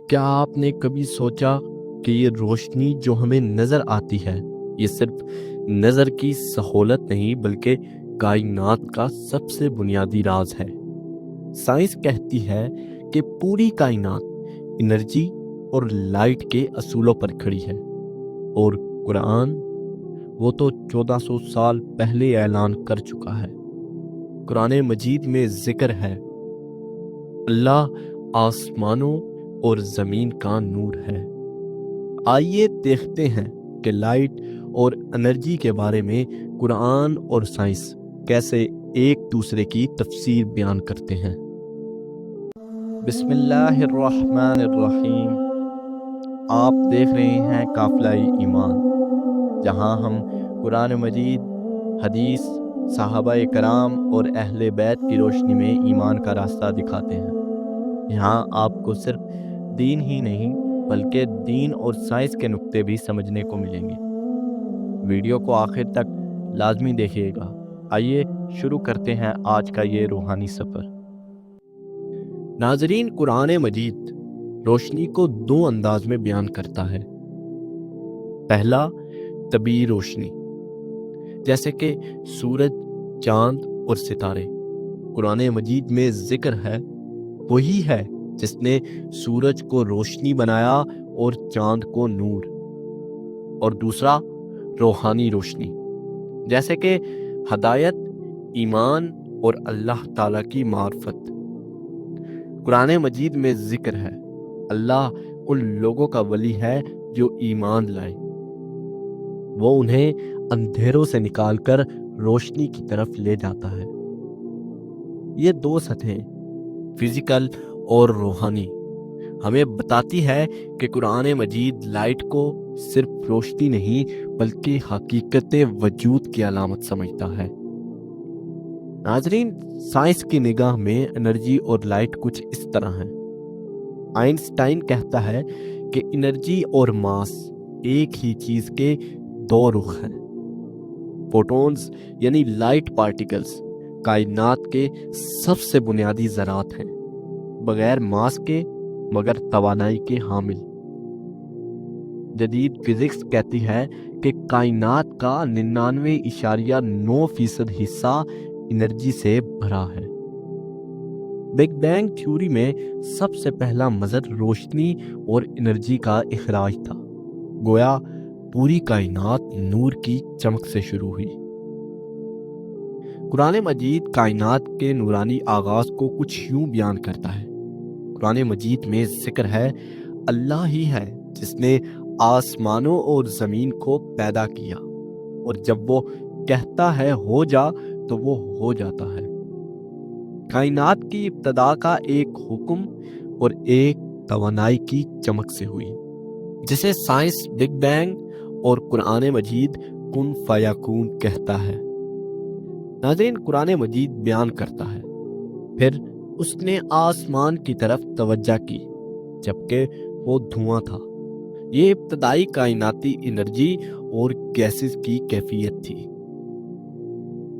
کیا آپ نے کبھی سوچا کہ یہ روشنی جو ہمیں نظر آتی ہے یہ صرف نظر کی سہولت نہیں بلکہ کائنات کا سب سے بنیادی راز ہے؟ سائنس کہتی ہے کہ پوری کائنات انرجی اور لائٹ کے اصولوں پر کھڑی ہے، اور قرآن وہ تو 1400 سال پہلے اعلان کر چکا ہے۔ قرآن مجید میں ذکر ہے، اللہ آسمانوں اور زمین کا نور ہے۔ آئیے دیکھتے ہیں کہ لائٹ اور انرجی کے بارے میں قرآن اور سائنس کیسے ایک دوسرے کی تفسیر بیان کرتے ہیں۔ بسم اللہ الرحمن الرحیم۔ آپ دیکھ رہے ہیں قافلہ ایمان، جہاں ہم قرآن مجید، حدیث، صحابہ کرام اور اہل بیت کی روشنی میں ایمان کا راستہ دکھاتے ہیں۔ یہاں آپ کو صرف دین ہی نہیں بلکہ دین اور سائنس کے نقطے بھی سمجھنے کو ملیں گے۔ ویڈیو کو آخر تک لازمی دیکھیے گا۔ آئیے شروع کرتے ہیں آج کا یہ روحانی سفر۔ ناظرین، قرآن مجید روشنی کو دو انداز میں بیان کرتا ہے۔ پہلا، طبیعی روشنی، جیسے کہ سورج، چاند اور ستارے۔ قرآن مجید میں ذکر ہے، وہی ہے جس نے سورج کو روشنی بنایا اور چاند کو نور۔ اور دوسرا، روحانی روشنی، جیسے کہ ہدایت، ایمان اور اللہ تعالیٰ کی معرفت۔ قرآن مجید میں ذکر ہے، اللہ ان لوگوں کا ولی ہے جو ایمان لائے، وہ انہیں اندھیروں سے نکال کر روشنی کی طرف لے جاتا ہے۔ یہ دو سطحیں، فزیکل اور روحانی، ہمیں بتاتی ہے کہ قرآن مجید لائٹ کو صرف روشنی نہیں بلکہ حقیقت وجود کی علامت سمجھتا ہے۔ ناظرین، سائنس کی نگاہ میں انرجی اور لائٹ کچھ اس طرح ہیں۔ آئنسٹائن کہتا ہے کہ انرجی اور ماس ایک ہی چیز کے دو رخ ہیں۔ فوٹونز یعنی لائٹ پارٹیکلز کائنات کے سب سے بنیادی ذرات ہیں، بغیر ماس کے مگر توانائی کے حامل۔ جدید فزکس کہتی ہے کہ کائنات کا 99.9% حصہ انرجی سے بھرا ہے۔ بگ بینگ تھیوری میں سب سے پہلا مظہر روشنی اور انرجی کا اخراج تھا، گویا پوری کائنات نور کی چمک سے شروع ہوئی۔ قرآن مجید کائنات کے نورانی آغاز کو کچھ یوں بیان کرتا ہے۔ قرآن مجید میں ذکر ہے، اللہ ہی ہے جس نے آسمانوں اور زمین کو پیدا کیا، اور جب وہ کہتا ہے ہو جا تو وہ ہو جاتا ہے۔ کائنات کی ابتدا کا ایک حکم اور ایک توانائی کی چمک سے ہوئی، جسے سائنس بگ بینگ اور قرآن مجید کن فیکون کہتا ہے۔ ناظرین، قرآن مجید بیان کرتا ہے، پھر اس نے آسمان کی طرف توجہ کی جبکہ وہ دھواں تھا۔ یہ ابتدائی کائناتی انرجی اور گیسز کی کیفیت تھی۔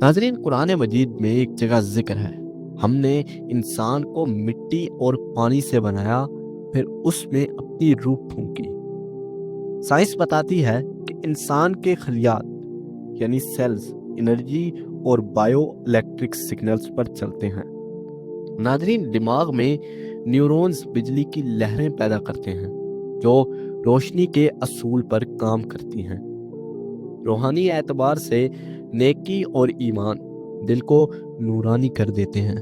ناظرین، قرآن مجید میں ایک جگہ ذکر ہے، ہم نے انسان کو مٹی اور پانی سے بنایا، پھر اس میں اپنی روح پھونکی۔ سائنس بتاتی ہے کہ انسان کے خلیات یعنی سیلز انرجی اور بائیو الیکٹرک سگنلز پر چلتے ہیں۔ ناظرین، دماغ میں نیورونز بجلی کی لہریں پیدا کرتے ہیں جو روشنی کے اصول پر کام کرتی ہیں۔ روحانی اعتبار سے نیکی اور ایمان دل کو نورانی کر دیتے ہیں۔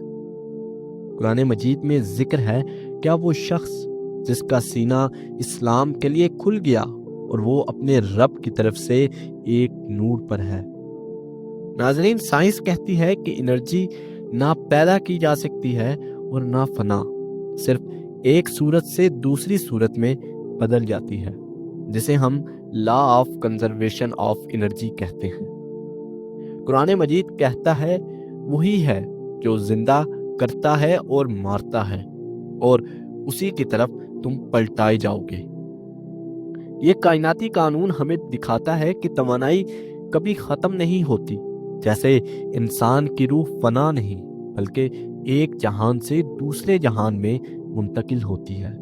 قرآن مجید میں ذکر ہے، کیا وہ شخص جس کا سینہ اسلام کے لیے کھل گیا اور وہ اپنے رب کی طرف سے ایک نور پر ہے۔ ناظرین، سائنس کہتی ہے کہ انرجی نہ پیدا کی جا سکتی ہے اور نہ فنا، صرف ایک صورت سے دوسری صورت میں بدل جاتی ہے، جسے ہم law of conservation of energy کہتے ہیں۔ قرآن مجید کہتا ہے، وہی ہے جو زندہ کرتا ہے اور مارتا ہے، اور اسی کی طرف تم پلٹائے جاؤ گے۔ یہ کائناتی قانون ہمیں دکھاتا ہے کہ توانائی کبھی ختم نہیں ہوتی، جیسے انسان کی روح فنا نہیں بلکہ ایک جہان سے دوسرے جہان میں منتقل ہوتی ہے۔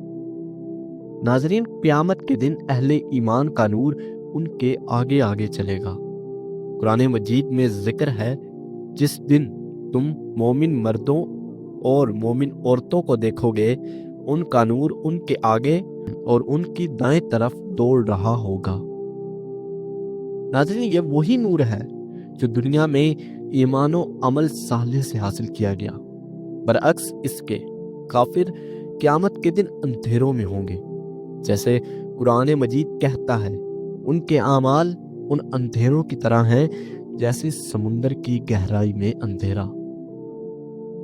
ناظرین، قیامت کے دن اہل ایمان کا نور ان کے آگے آگے چلے گا۔ قرآن مجید میں ذکر ہے جس دن تم مومن مردوں اور مومن عورتوں کو دیکھو گے، ان کا نور ان کے آگے اور ان کی دائیں طرف دوڑ رہا ہوگا۔ ناظرین، یہ وہی نور ہے جو دنیا میں ایمان و عمل صالح سے حاصل کیا گیا۔ برعکس اس کے کافر قیامت کے دن اندھیروں میں ہوں گے، جیسے قرآن مجید کہتا ہے ان کے اعمال ان اندھیروں کی طرح ہیں جیسے سمندر کی گہرائی میں اندھیرا۔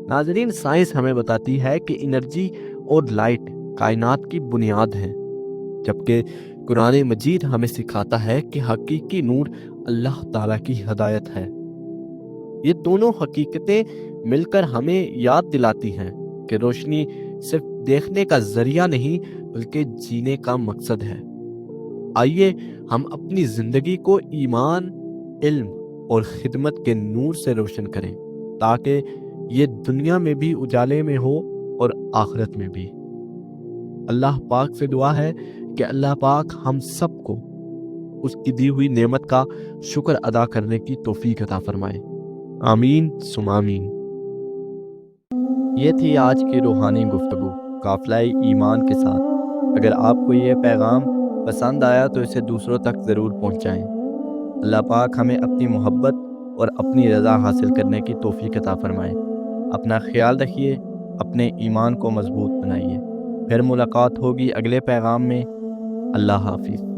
ناظرین، سائنس ہمیں بتاتی ہے کہ انرجی اور لائٹ کائنات کی بنیاد ہیں، جبکہ قرآن مجید ہمیں سکھاتا ہے کہ حقیقی نور اللہ تعالیٰ کی ہدایت ہے۔ یہ دونوں حقیقتیں مل کر ہمیں یاد دلاتی ہیں کہ روشنی صرف دیکھنے کا ذریعہ نہیں بلکہ جینے کا مقصد ہے۔ آئیے ہم اپنی زندگی کو ایمان، علم اور خدمت کے نور سے روشن کریں تاکہ یہ دنیا میں بھی اجالے میں ہو اور آخرت میں بھی۔ اللہ پاک سے دعا ہے کہ اللہ پاک ہم سب کو اس کی دی ہوئی نعمت کا شکر ادا کرنے کی توفیق عطا فرمائے۔ آمین ثم آمین۔ یہ تھی آج کی روحانی گفتگو قافلہ ایمان کے ساتھ۔ اگر آپ کو یہ پیغام پسند آیا تو اسے دوسروں تک ضرور پہنچائیں۔ اللہ پاک ہمیں اپنی محبت اور اپنی رضا حاصل کرنے کی توفیق عطا فرمائے۔ اپنا خیال رکھیے، اپنے ایمان کو مضبوط بنائیے۔ پھر ملاقات ہوگی اگلے پیغام میں۔ اللہ حافظ۔